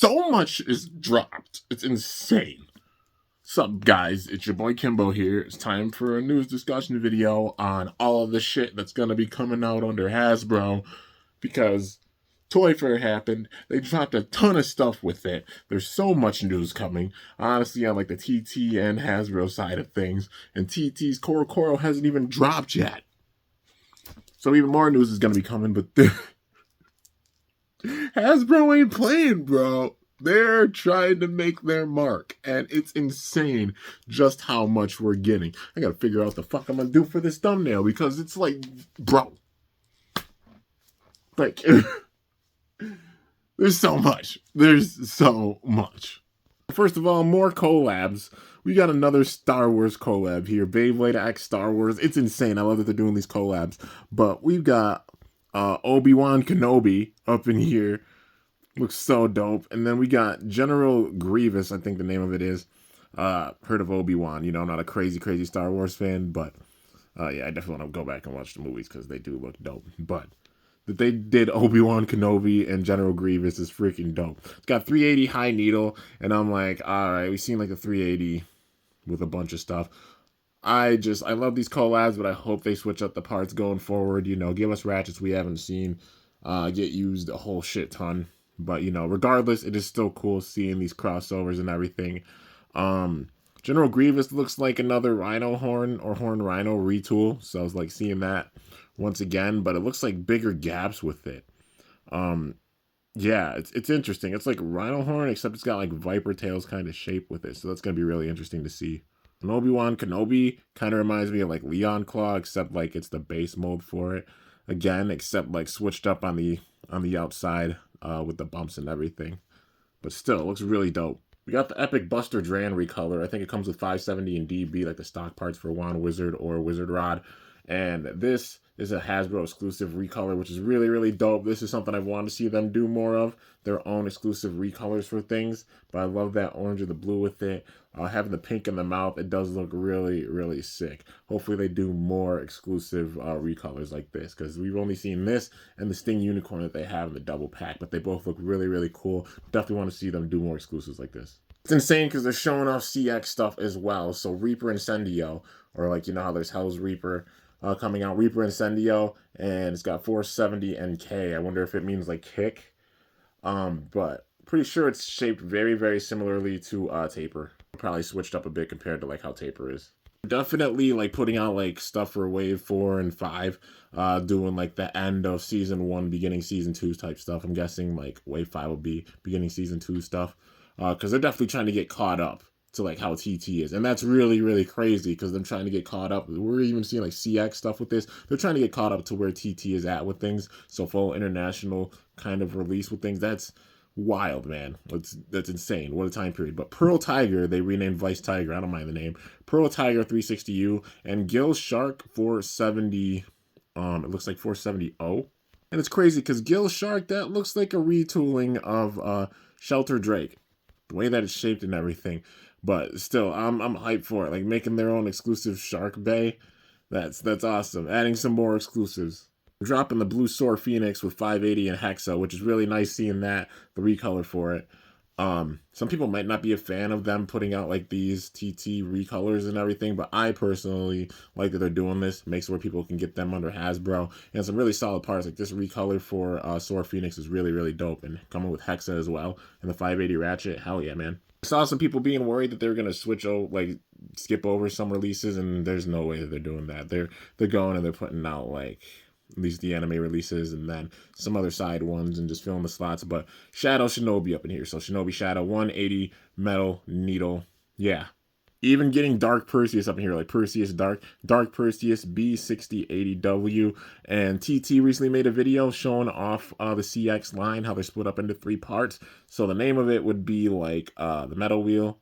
so much is dropped. It's insane. Sup, guys? It's your boy Kimbo here. It's time for a news discussion video on all of the shit that's gonna be coming out under Hasbro because Toy Fair happened. They dropped a ton of stuff with it. There's so much news coming. Honestly, on like the TT and Hasbro side of things, and TT's Coro hasn't even dropped yet. So even more news is gonna be coming, but Hasbro ain't playing, bro. They're trying to make their mark, and it's insane just how much we're getting. I gotta figure out what the fuck I'm gonna do for this thumbnail because it's like, bro, like, there's so much. There's so much. First of all, more collabs. We got another Star Wars collab here. Beyblade X Star Wars. It's insane. I love that they're doing these collabs. But we've got Obi-Wan Kenobi up in here. Looks so dope. And then we got General Grievous, I think the name of it is. Heard of Obi-Wan. You know, I'm not a crazy Star Wars fan, but yeah, I definitely want to go back and watch the movies because they do look dope. But that they did Obi-Wan Kenobi and General Grievous is freaking dope. It's got 380 high needle, and I'm like, all right, we've seen like a 380 with a bunch of stuff. I love these collabs, but I hope they switch up the parts going forward. You know, give us ratchets we haven't seen get used a whole shit ton. But, you know, regardless, it is still cool seeing these crossovers and everything. General Grievous looks like another Rhino Horn or Horn Rhino retool. So I was like seeing that once again, but it looks like bigger gaps with it. Yeah, it's interesting. It's like Rhino Horn, except it's got like Viper Tails kind of shape with it. So that's going to be really interesting to see. And Obi-Wan Kenobi kind of reminds me of like Leon Claw, except like it's the base mold for it. Again, except like switched up on the outside with the bumps and everything. But still, it looks really dope. We got the Epic Buster Dran recolor. I think it comes with 570 and DB, like the stock parts for Wand Wizard or Wizard Rod. And this is a Hasbro exclusive recolor, which is really dope. This is something I want to see them do more of, their own exclusive recolors for things. But I love that orange and the blue with it. Having the pink in the mouth, it does look really sick. Hopefully they do more exclusive recolors like this, because we've only seen this and the Sting Unicorn that they have in the double pack, but they both look really cool. Definitely want to see them do more exclusives like this. It's insane because they're showing off CX stuff as well. So Reaper Incendio, or like, you know how there's Hell's Reaper coming out, Reaper Incendio, and it's got 470 NK. I wonder if it means like kick. But pretty sure it's shaped very similarly to Taper. Probably switched up a bit compared to like how Taper is. Definitely like putting out like stuff for Wave 4 and 5, doing like the end of Season 1, beginning Season 2 type stuff. I'm guessing like Wave 5 will be beginning Season 2 stuff, because they're definitely trying to get caught up to like how TT is, and that's really crazy because they're trying to get caught up. We're even seeing like CX stuff with this. They're trying to get caught up to where TT is at with things. So full international kind of release with things. That's wild, man. That's insane. What a time period. But Pearl Tiger, they renamed Vice Tiger. I don't mind the name. Pearl Tiger 360U and Gil Shark 470. It looks like 470O. And it's crazy because Gil Shark, that looks like a retooling of Shelter Drake. The way that it's shaped and everything. But still, I'm hyped for it. Like making their own exclusive Shark Bay. That's awesome. Adding some more exclusives. Dropping the Blue Soar Phoenix with 580 and Hexa, which is really nice seeing that, the recolor for it. Some people might not be a fan of them putting out like these TT recolors and everything, but I personally like that they're doing this. Makes it where people can get them under Hasbro. And some really solid parts, like this recolor for Soar Phoenix is really dope, and coming with Hexa as well. And the 580 Ratchet, hell yeah, man. I saw some people being worried that they're gonna skip over some releases, and there's no way that they're doing that. They're going and they're putting out like at least the anime releases and then some other side ones and just filling the slots. But Shadow Shinobi up in here. So Shinobi Shadow 180 metal needle. Yeah. Even getting Dark Perseus up in here, like Perseus Dark Perseus B6080W. And TT recently made a video showing off the CX line, how they're split up into 3 parts. So the name of it would be like the metal wheel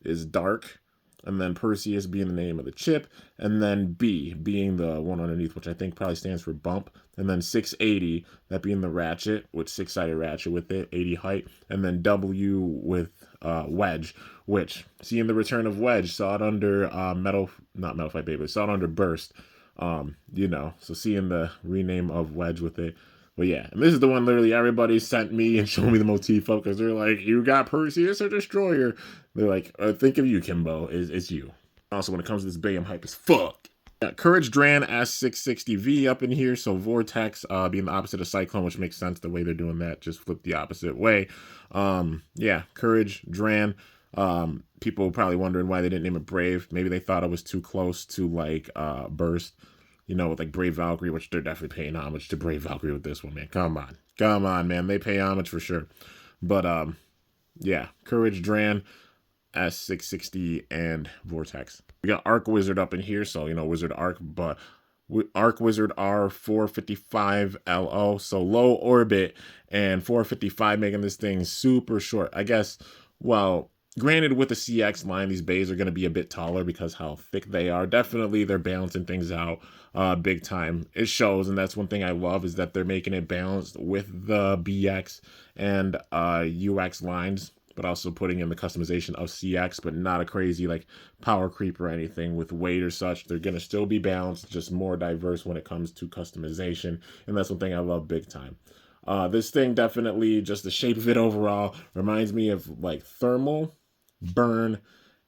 is Dark, and then Perseus being the name of the chip, and then B being the one underneath, which I think probably stands for bump, and then 680, that being the ratchet, with 6-sided ratchet with it, 80 height, and then W with Wedge, which, seeing the return of Wedge, saw it under not Metal Fight Baby, saw it under Burst, you know, so seeing the rename of Wedge with it, But yeah, and this is the one literally everybody sent me and showed me the motif of, because they're like, you got Perseus or Destroyer. They're like, think of you, Kimbo. It's you. Also, when it comes to this Bay, I'm hype as fuck. Got Courage Dran S660V up in here. So Vortex being the opposite of Cyclone, which makes sense the way they're doing that. Just flip the opposite way. Yeah, Courage Dran. People probably wondering why they didn't name it Brave. Maybe they thought it was too close to like Burst. You know, with like Brave Valkyrie, which they're definitely paying homage to Brave Valkyrie with this one, man. Come on. Come on, man. They pay homage for sure. But yeah, Courage Dran, S660, and Vortex. We got Arc Wizard up in here, so you know, Wizard Arc, but Arc Wizard R455 LO, so low orbit, and 455 making this thing super short. I guess, well, granted, with the CX line, these bays are going to be a bit taller because how thick they are. Definitely, they're balancing things out big time. It shows, and that's one thing I love, is that they're making it balanced with the BX and UX lines, but also putting in the customization of CX, but not a crazy like power creep or anything with weight or such. They're going to still be balanced, just more diverse when it comes to customization, and that's one thing I love big time. This thing definitely, just the shape of it overall, reminds me of like Thermal, Burn,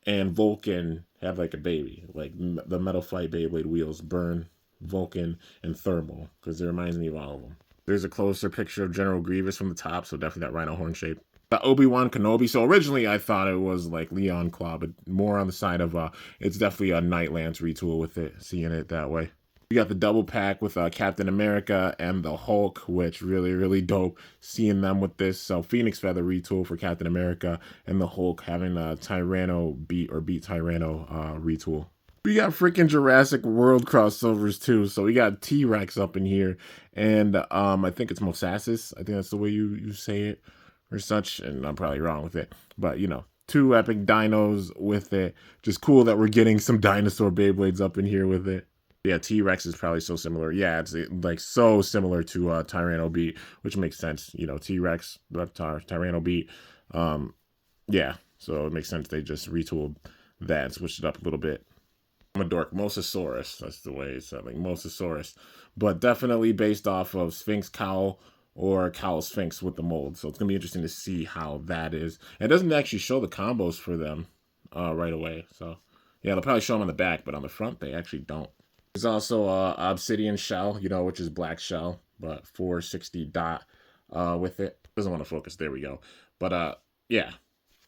and Vulcan had like a baby, like the Metal Flight Beyblade wheels, Burn, Vulcan, and Thermal, because it reminds me of all of them. There's a closer picture of General Grievous from the top, so definitely that rhino horn shape. The Obi-Wan Kenobi, so originally I thought it was like Leon Claw, but more on the side of, it's definitely a Night Lance retool with it, seeing it that way. We got the double pack with Captain America and the Hulk, which really, really dope seeing them with this. So Phoenix Feather retool for Captain America, and the Hulk having a Tyranno Beat or Beat Tyranno retool. We got freaking Jurassic World crossovers too. So we got T-Rex up in here, and I think it's Mosasis. I think that's the way you say it or such, and I'm probably wrong with it. But you know, two epic dinos with it. Just cool that we're getting some dinosaur Beyblades up in here with it. Yeah, T-Rex is probably so similar. Yeah, it's like so similar to Tyranno Beat, which makes sense. You know, T-Rex, Tyranno Beat. Yeah, so it makes sense they just retooled that, switched it up a little bit. I'm a dork. Mosasaurus. That's the way it's like Mosasaurus. But definitely based off of Sphinx Cowl or Cowl Sphinx with the mold. So it's going to be interesting to see how that is. It doesn't actually show the combos for them right away. So yeah, they'll probably show them on the back, but on the front, they actually don't. There's also Obsidian Shell, you know, which is black shell, but 460 dot with it. Doesn't want to focus. There we go. But yeah,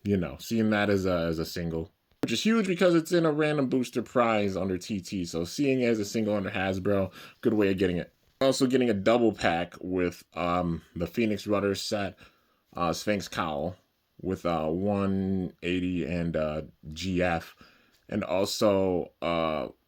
you know, seeing that as a single, which is huge because it's in a random booster prize under TT. So seeing it as a single under Hasbro, good way of getting it. Also getting a double pack with the Phoenix Rudder set, Sphinx Cowl with 180 and GF, and also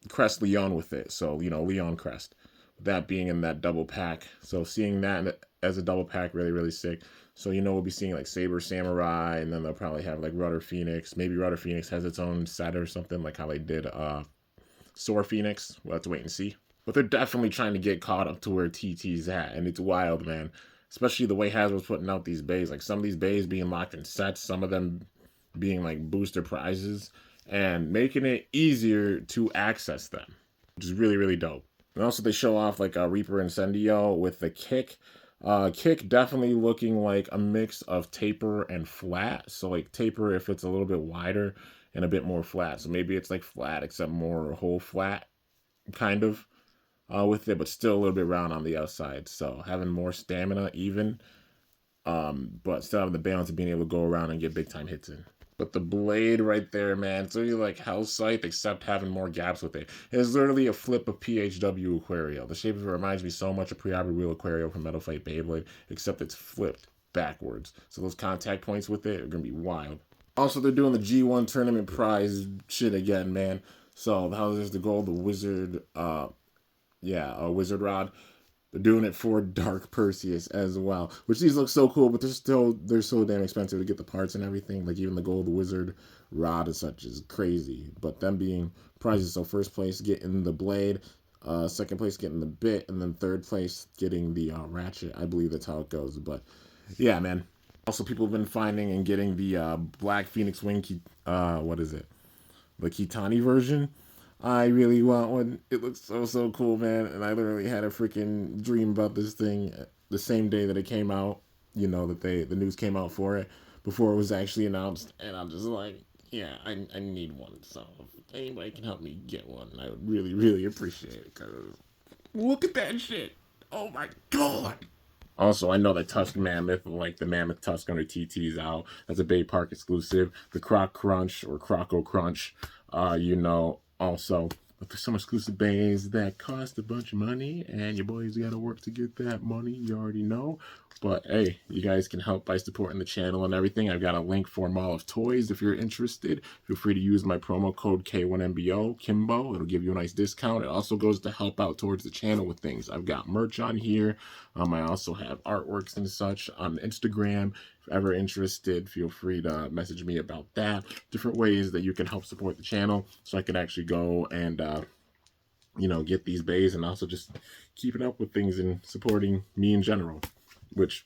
Crest Leon with it. So, you know, Leon Crest. That being in that double pack. So seeing that as a double pack, really, really sick. So, you know, we'll be seeing like Saber Samurai, and then they'll probably have like Rudder Phoenix. Maybe Rudder Phoenix has its own set or something, like how they did Soar Phoenix. We'll have to wait and see. But they're definitely trying to get caught up to where TT's at, and it's wild, man. Especially the way Hasbro's putting out these bays. Like some of these bays being locked in sets, some of them being like booster prizes, and making it easier to access them, which is really, really dope. And also they show off like a Reaper Incendio with the kick. Kick definitely looking like a mix of taper and flat. So like taper if it's a little bit wider, and a bit more flat. So maybe it's like flat except more whole flat kind of with it, but still a little bit round on the outside. So having more stamina even, but still having the balance of being able to go around and get big time hits in. But the blade right there, man, it's really like Hell Scythe, except having more gaps with it. It's literally a flip of PHW Aquario. The shape of it reminds me so much of Pre-Hybrid Wheel Aquario from Metal Fight Beyblade, except it's flipped backwards. So those contact points with it are going to be wild. Also, they're doing the G1 tournament prize shit again, man. So how is the gold? The Wizard, a Wizard Rod. They're doing it for Dark Perseus as well, which these look so cool, but they're so damn expensive to get the parts and everything. Like even the gold Wizard Rod and such is crazy. But them being prizes, so first place getting the blade, second place getting the bit, and then third place getting the ratchet. I believe that's how it goes. But yeah, man. Also, people have been finding and getting the Black Phoenix Wing. What is it? The Kitani version. I really want one. It looks so cool, man. And I literally had a freaking dream about this thing the same day that it came out, you know, that the news came out for it before it was actually announced, and I'm just like, yeah, I need one. So if anybody can help me get one, I would really, really appreciate it, because look at that shit. Oh my god. Also, I know that Tusk Mammoth, like the Mammoth Tusk under TT's out. That's a Bay Park exclusive. The Croc Crunch or Croco Crunch, you know, also. But there's some exclusive bays that cost a bunch of money, and your boys gotta work to get that money. You already know. But hey, you guys can help by supporting the channel and everything. I've got a link for Mall of Toys if you're interested. Feel free to use my promo code K1MBO, Kimbo. It'll give you a nice discount. It also goes to help out towards the channel with things. I've got merch on here. I also have artworks and such on Instagram. If ever interested, feel free to message me about that. Different ways that you can help support the channel so I can actually go and, you know, get these bays and also just keeping up with things and supporting me in general, which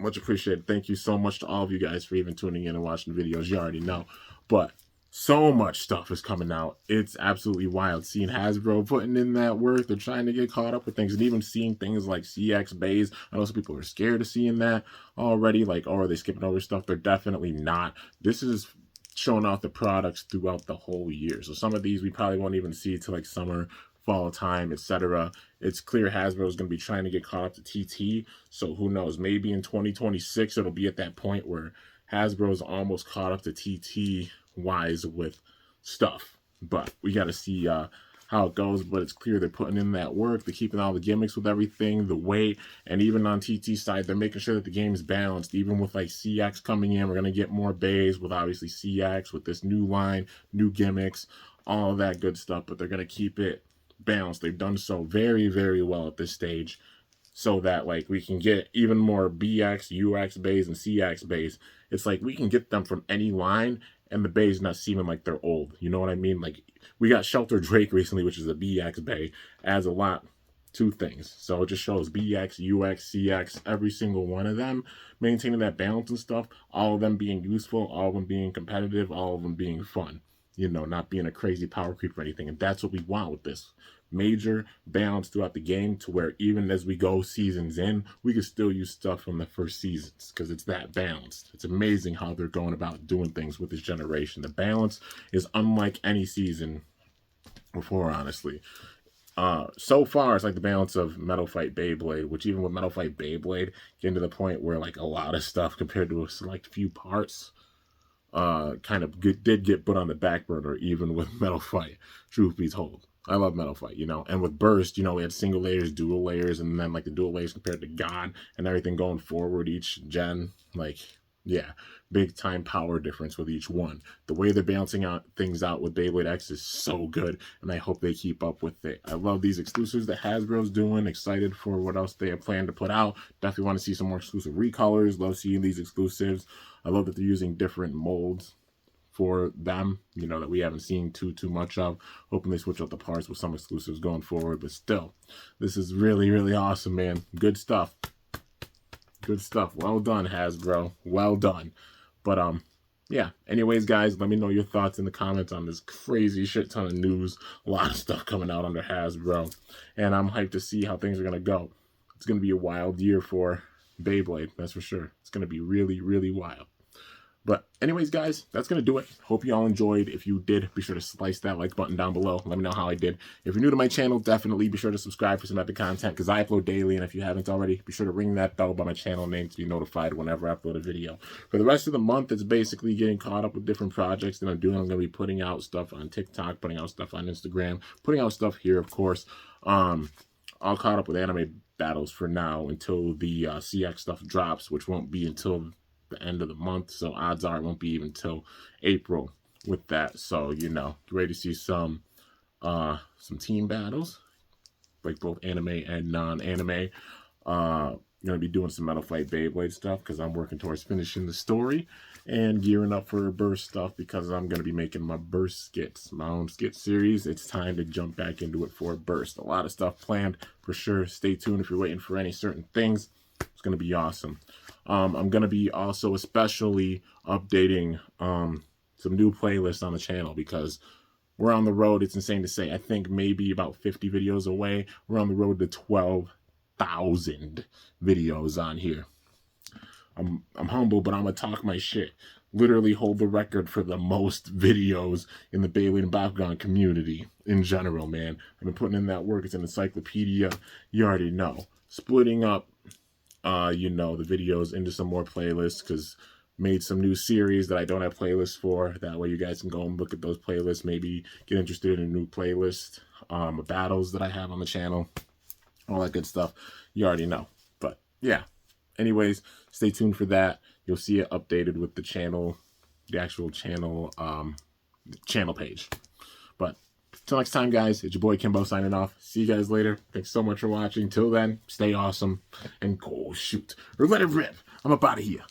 much appreciated. Thank you so much to all of you guys for even tuning in and watching the videos. You already know. But so much stuff is coming out. It's absolutely wild. Seeing Hasbro putting in that work. They're trying to get caught up with things. And even seeing things like CX bays. I know some people are scared of seeing that already. Like, oh, are they skipping over stuff? They're definitely not. This is showing off the products throughout the whole year. So some of these we probably won't even see till like summer, fall time, etc. It's clear Hasbro is going to be trying to get caught up to TT. So who knows? Maybe in 2026 it'll be at that point where Hasbro's almost caught up to TT wise with stuff. But we got to see how it goes. But it's clear they're putting in that work. They're keeping all the gimmicks with everything, the weight, and even on TT side, they're making sure that the game is balanced. Even with like CX coming in, we're going to get more bays with obviously CX, with this new line, new gimmicks, all of that good stuff. But they're going to keep it balanced. They've done so very, very well at this stage, so that like we can get even more BX, UX bays, and CX bays. It's like we can get them from any line, and the bays not seeming like they're old. You know what I mean? Like we got Shelter Drake recently, which is a BX bay, adds a lot to things. So it just shows BX, UX, CX, every single one of them maintaining that balance and stuff. All of them being useful, all of them being competitive, all of them being fun. You know, not being a crazy power creep or anything. And that's what we want with this. Major balance throughout the game, to where even as we go seasons in, we can still use stuff from the first seasons because it's that balanced. It's amazing how they're going about doing things with this generation. The balance is unlike any season before, honestly. So far, it's like the balance of Metal Fight Beyblade, which even with Metal Fight Beyblade, getting to the point where like a lot of stuff compared to a select few parts kind of did get put on the back burner, even with Metal Fight, truth be told. I love Metal Fight, you know. And with Burst, you know, we had single layers, dual layers, and then like the dual layers compared to God and everything going forward each gen. Like, yeah, big time power difference with each one. The way they're balancing out things out with Beyblade X is so good, and I hope they keep up with it. I love these exclusives that Hasbro's doing. Excited for what else they have planned to put out. Definitely want to see some more exclusive recolors. Love seeing these exclusives. I love that they're using different molds for them, you know, that we haven't seen too much of. Hoping they switch up the parts with some exclusives going forward. But still, this is really, really awesome, man. Good stuff. Good stuff. Well done, Hasbro. Well done. But yeah, anyways, guys, let me know your thoughts in the comments on this crazy shit ton of news. A lot of stuff coming out under Hasbro, and I'm hyped to see how things are gonna go. It's gonna be a wild year for Beyblade, that's for sure. It's gonna be really, really wild. But anyways, guys, that's going to do it. Hope you all enjoyed. If you did, be sure to slice that like button down below. Let me know how I did. If you're new to my channel, definitely be sure to subscribe for some epic content, because I upload daily. And if you haven't already, be sure to ring that bell by my channel name to be notified whenever I upload a video. For the rest of the month, it's basically getting caught up with different projects that I'm doing. I'm going to be putting out stuff on TikTok, putting out stuff on Instagram, putting out stuff here, of course. All caught up with anime battles for now until the CX stuff drops, which won't be until the end of the month, so odds are it won't be even till April with that. So, you know, ready to see some team battles, like both anime and non-anime. Gonna be doing some Metal Fight Beyblade stuff because I'm working towards finishing the story and gearing up for Burst stuff, because I'm gonna be making my Burst skits, my own skit series. It's time to jump back into it for Burst. A lot of stuff planned for sure. Stay tuned if you're waiting for any certain things. It's gonna be awesome. I'm going to be also especially updating some new playlists on the channel, because we're on the road. It's insane to say. I think maybe about 50 videos away. We're on the road to 12 1,000 videos on here. I'm humble, but I'm gonna talk my shit. Literally hold the record for the most videos in the Beyblade and Bakugan community in general, man. I've been putting in that work. It's an encyclopedia. You already know. Splitting up, you know, the videos into some more playlists, because made some new series that I don't have playlists for. That way you guys can go and look at those playlists. Maybe get interested in a new playlist, battles that I have on the channel, all that good stuff. You already know. But yeah. Anyways, stay tuned for that. You'll see it updated with the channel, the actual channel, channel page. But till next time, guys, it's your boy K1MBO signing off. See you guys later. Thanks so much for watching. Till then, stay awesome and go shoot or let it rip. I'm up out of here.